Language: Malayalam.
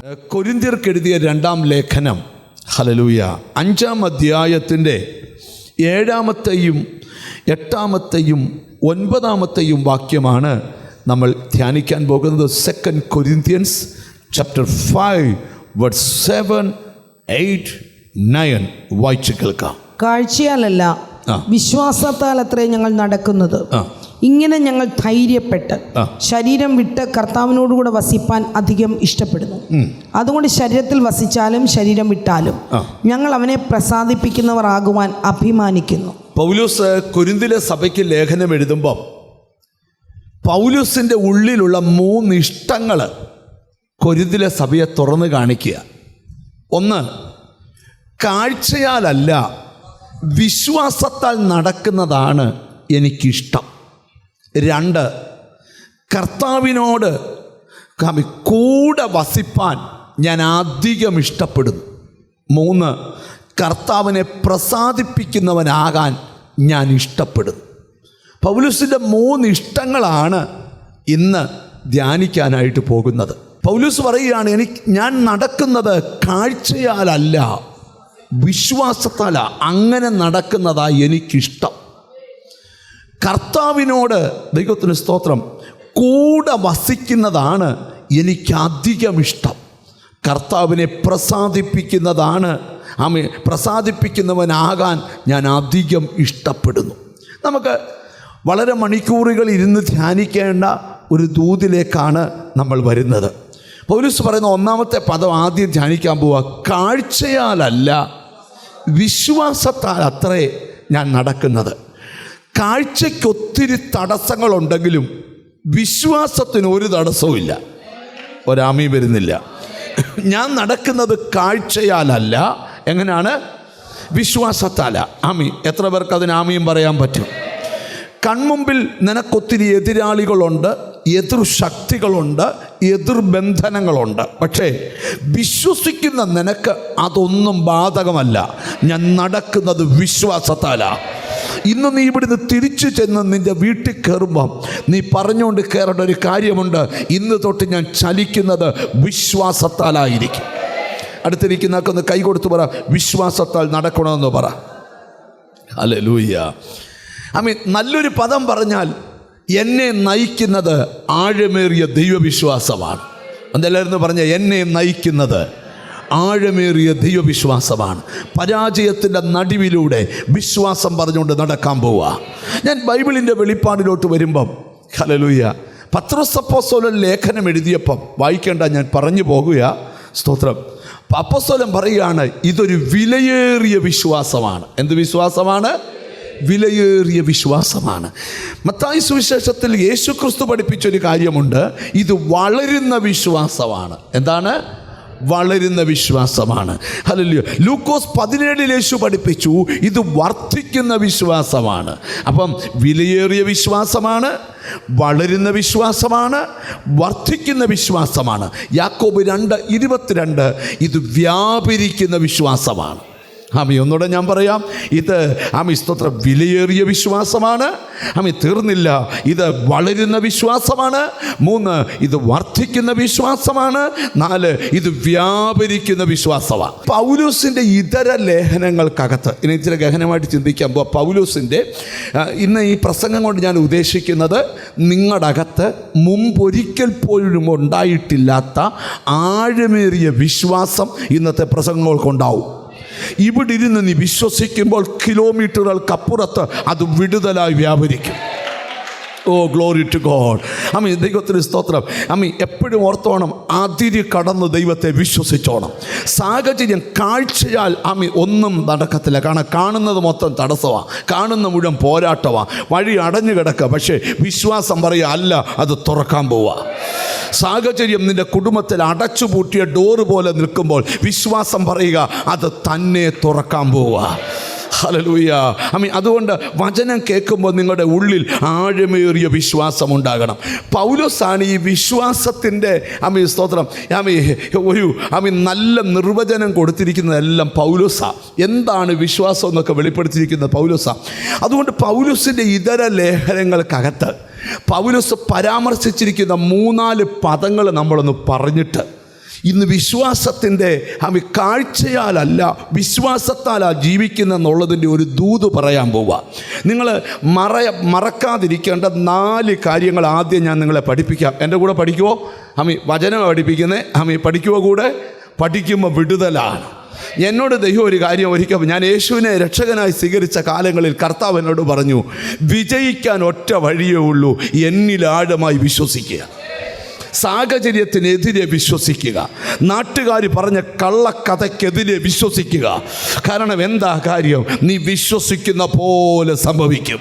കൊരിന്ത്യർക്ക് എഴുതിയ 2-ാം ലേഖനം, ഹല്ലേലൂയ, 5-ാം അധ്യായത്തിൻ്റെ 7-ാമത്തെയും 8-ാമത്തെയും 9-ാമത്തെയും വാക്യമാണ് നമ്മൾ ധ്യാനിക്കാൻ പോകുന്നത്. 2 Corinthians chapter 5 verse 7, 8, 9 വായിച്ചു കേൾക്കാം. കാഴ്ചയാലല്ല വിശ്വാസത്താൽ അത്രേ ഞങ്ങൾ നടക്കുന്നത്. ഇങ്ങനെ ഞങ്ങൾ ധൈര്യപ്പെട്ട് ശരീരം വിട്ട് കർത്താവിനോടുകൂടെ വസിപ്പാൻ അധികം ഇഷ്ടപ്പെടുന്നു. അതുകൊണ്ട് ശരീരത്തിൽ വസിച്ചാലും ശരീരം വിട്ടാലും ഞങ്ങൾ അവനെ പ്രസാദിപ്പിക്കുന്നവർ ആകുവാൻ അഭിമാനിക്കുന്നു. പൗലോസ് കൊരിന്തിലെ സഭയ്ക്ക് ലേഖനം എഴുതുമ്പം പൗലോസിൻ്റെ ഉള്ളിലുള്ള 3 ഇഷ്ടങ്ങൾ കൊരിന്തിലെ സഭയെ തുറന്നു കാണിക്കുക. 1, കാഴ്ചയാലല്ല വിശ്വാസത്താൽ നടക്കുന്നതാണ് എനിക്കിഷ്ടം. 2, കർത്താവിനോട് കൂടെ വസിപ്പാൻ ഞാൻ അധികം ഇഷ്ടപ്പെടുന്നു. 3, കർത്താവിനെ പ്രസാദിപ്പിക്കുന്നവനാകാൻ ഞാൻ ഇഷ്ടപ്പെടുന്നു. പൗലോസിൻ്റെ 3 ഇഷ്ടങ്ങളാണ് ഇന്ന് ധ്യാനിക്കാനായിട്ട് പോകുന്നത്. പൗലോസ് പറയുകയാണ്, ഞാൻ നടക്കുന്നത് കാഴ്ചയാലല്ല വിശ്വാസത്താലാ, അങ്ങനെ നടക്കുന്നതാ എനിക്കിഷ്ടം. കർത്താവിനോട്, ദൈവത്തിന് സ്തോത്രം, കൂടെ വസിക്കുന്നതാണ് എനിക്കധികം ഇഷ്ടം. കർത്താവിനെ പ്രസാദിപ്പിക്കുന്നതാണ്, പ്രസാദിപ്പിക്കുന്നവനാകാൻ ഞാൻ അധികം ഇഷ്ടപ്പെടുന്നു. നമുക്ക് വളരെ മണിക്കൂറുകൾ ഇരുന്ന് ധ്യാനിക്കേണ്ട ഒരു ദൂതിലേക്കാണ് നമ്മൾ വരുന്നത്. പൗലോസ് പറയുന്ന 1-ാമത്തെ പദം ആദ്യം ധ്യാനിക്കാൻ പോവുക. കാഴ്ചയാലല്ല വിശ്വാസത്താൽ അത്രേ ഞാൻ നടക്കുന്നത്. കാഴ്ചയ്ക്ക് ഒത്തിരി തടസ്സങ്ങളുണ്ടെങ്കിലും വിശ്വാസത്തിന് ഒരു തടസ്സവുമില്ല. ഒരാമയും വരുന്നില്ല. ഞാൻ നടക്കുന്നത് കാഴ്ചയാലല്ല, എങ്ങനെയാണ്? വിശ്വാസത്താല. ആമി. എത്ര പേർക്ക് അതിന് ആമിയും പറയാൻ പറ്റും? കൺമുമ്പിൽ നിനക്കൊത്തിരി എതിരാളികളുണ്ട്, എതിർ ശക്തികളുണ്ട്, എതിർബന്ധനങ്ങളുണ്ട്. പക്ഷേ വിശ്വസിക്കുന്ന നിനക്ക് അതൊന്നും ബാധകമല്ല. ഞാൻ നടക്കുന്നത് വിശ്വാസത്താലാണ്. ഇന്ന് നീ ഇവിടുന്ന് തിരിച്ചു ചെന്ന് നിൻ്റെ വീട്ടിൽ കയറുമ്പം നീ പറഞ്ഞുകൊണ്ട് കയറേണ്ട ഒരു കാര്യമുണ്ട്. ഇന്ന് തൊട്ട് ഞാൻ ചലിക്കുന്നത് വിശ്വാസത്താലായിരിക്കും. അടുത്തിരിക്കുന്നവർക്കൊന്ന് കൈ കൊടുത്ത് പറ, വിശ്വാസത്താൽ നടക്കണമെന്ന് പറ. ഹല്ലേലൂയ. നല്ലൊരു പദം പറഞ്ഞാൽ എന്നെ നയിക്കുന്നത് ആഴമേറിയ ദൈവവിശ്വാസമാണ്. എന്തെല്ലായിരുന്നു പറഞ്ഞ, എന്നെ നയിക്കുന്നത് ആഴമേറിയ ദൈവവിശ്വാസമാണ്. പരാജയത്തിൻ്റെ നടുവിലൂടെ വിശ്വാസം പറഞ്ഞുകൊണ്ട് നടക്കാൻ പോവുക. ഞാൻ ബൈബിളിൻ്റെ വെളിപ്പാടിലോട്ട് വരുമ്പം, ഹല്ലേലൂയ, പത്രോസ് അപ്പോസ്തലൻ ലേഖനം എഴുതിയപ്പം വായിക്കേണ്ട, ഞാൻ പറഞ്ഞു പോകുക. സ്തോത്രം. അപ്പോസ്തലൻ പറയുകയാണ്, ഇതൊരു വിലയേറിയ വിശ്വാസമാണ്. എന്ത് വിശ്വാസമാണ്? വിലയേറിയ വിശ്വാസമാണ്. മത്തായി സുവിശേഷത്തിൽ യേശുക്രിസ്തു പഠിപ്പിച്ചൊരു കാര്യമുണ്ട്, ഇത് വളരുന്ന വിശ്വാസമാണ്. എന്താണ്? വളരുന്ന വിശ്വാസമാണ്. ഹല്ലേലൂയ. ലൂക്കോസ് 17 യേശു പഠിപ്പിച്ചു, ഇത് വർദ്ധിക്കുന്ന വിശ്വാസമാണ്. അപ്പം വിലയേറിയ വിശ്വാസമാണ്, വളരുന്ന വിശ്വാസമാണ്, വർദ്ധിക്കുന്ന വിശ്വാസമാണ്. യാക്കോബ് 2:22 ഇത് വ്യാപരിക്കുന്ന വിശ്വാസമാണ്. ഒന്നുകൂടെ ഞാൻ പറയാം, ഇത് സ്തോത്രം, വിലയേറിയ വിശ്വാസമാണ്. തീർന്നില്ല, ഇത് വളരുന്ന വിശ്വാസമാണ്. 3, ഇത് വർദ്ധിക്കുന്ന വിശ്വാസമാണ്. 4, ഇത് വ്യാപരിക്കുന്ന വിശ്വാസമാണ്. പൗലോസിൻ്റെ ഇതര ലേഖനങ്ങൾക്കകത്ത് ഇനി ഇച്ചിരി ഗഹനമായിട്ട് ചിന്തിക്കാൻ പോവാം. പൗലോസിൻ്റെ ഇന്ന് ഈ പ്രസംഗം കൊണ്ട് ഞാൻ ഉദ്ദേശിക്കുന്നത്, നിങ്ങളുടെ അകത്ത് മുമ്പൊരിക്കൽ പോലും ഉണ്ടായിട്ടില്ലാത്ത ആഴമേറിയ വിശ്വാസം ഇന്നത്തെ പ്രസംഗങ്ങൾക്കുണ്ടാവും. ഇവിടെ ഇരുന്ന് നീ വിശ്വസിക്കുമ്പോൾ കിലോമീറ്ററുകൾക്കപ്പുറത്ത് അത് വിടുതലായി വ്യാപരിക്കും. ഓ, ഗ്ലോറി ടു ഗോഡ്. ദൈവത്തിന് സ്തോത്രം. എപ്പോഴും ഓർത്തോണം, അതിര് കടന്ന് ദൈവത്തെ വിശ്വസിച്ചോണം. സാഹചര്യം കാഴ്ചയാൽ ഒന്നും നടക്കത്തില്ല. കാരണം കാണുന്നത് മൊത്തം തടസ്സമാണ്, കാണുന്ന മുഴുവൻ പോരാട്ടമാണ്, വഴി അടഞ്ഞു കിടക്കുക. പക്ഷേ വിശ്വാസം പറയുക, അല്ല, അത് തുറക്കാൻ പോവുക. സാഹചര്യം നിൻ്റെ കുടുംബത്തിൽ അടച്ചുപൂട്ടിയ ഡോറ് പോലെ നിൽക്കുമ്പോൾ വിശ്വാസം പറയുക, അത് തന്നെ തുറക്കാൻ പോവുക. ഹല്ലേലൂയ. അതുകൊണ്ട് വചനം കേൾക്കുമ്പോൾ നിങ്ങളുടെ ഉള്ളിൽ ആഴമേറിയ വിശ്വാസം ഉണ്ടാകണം. പൗലോസാണ് ഈ വിശ്വാസത്തിൻ്റെ സ്തോത്രം ഒരു നല്ല നിർവചനം കൊടുത്തിരിക്കുന്നതെല്ലാം പൗലോസാണ്. എന്താണ് വിശ്വാസം എന്നൊക്കെ വെളിപ്പെടുത്തിയിരിക്കുന്നത് പൗലോസാണ്. അതുകൊണ്ട് പൗലോസിൻ്റെ ഇതര ലേഖനങ്ങൾക്കകത്ത് പൗലോസ് പരാമർശിച്ചിരിക്കുന്ന 3-4 പദങ്ങൾ നമ്മളൊന്ന് പറഞ്ഞിട്ട് ഇന്ന് വിശ്വാസത്തിൻ്റെ കാഴ്ചയാലല്ല വിശ്വാസത്താലാ ജീവിക്കുന്നെന്നുള്ളതിൻ്റെ ഒരു ദൂത് പറയാൻ പോവുക. നിങ്ങൾ മറക്കാതിരിക്കേണ്ട 4 കാര്യങ്ങൾ ആദ്യം ഞാൻ നിങ്ങളെ പഠിപ്പിക്കാം. എൻ്റെ കൂടെ പഠിക്കുമോ? വചനം പഠിപ്പിക്കുന്നത് പഠിക്കുമോ? കൂടെ പഠിക്കുമ്പോൾ വിടുതലാണ്. എന്നോട് ദൈവം ഒരു കാര്യം ഒരിക്കൽ, ഞാൻ യേശുവിനെ രക്ഷകനായി സ്വീകരിച്ച കാലങ്ങളിൽ കർത്താവ് എന്നോട് പറഞ്ഞു, വിജയിക്കാൻ ഒറ്റ വഴിയേ ഉള്ളൂ, എന്നിൽ ആഴമായി വിശ്വസിക്കുക. സാഹചര്യത്തിനെതിരെ വിശ്വസിക്കുക. നാട്ടുകാർ പറഞ്ഞ കള്ളക്കഥയ്ക്കെതിരെ വിശ്വസിക്കുക. കാരണം എന്താ കാര്യം? നീ വിശ്വസിക്കുന്ന പോലെ സംഭവിക്കും.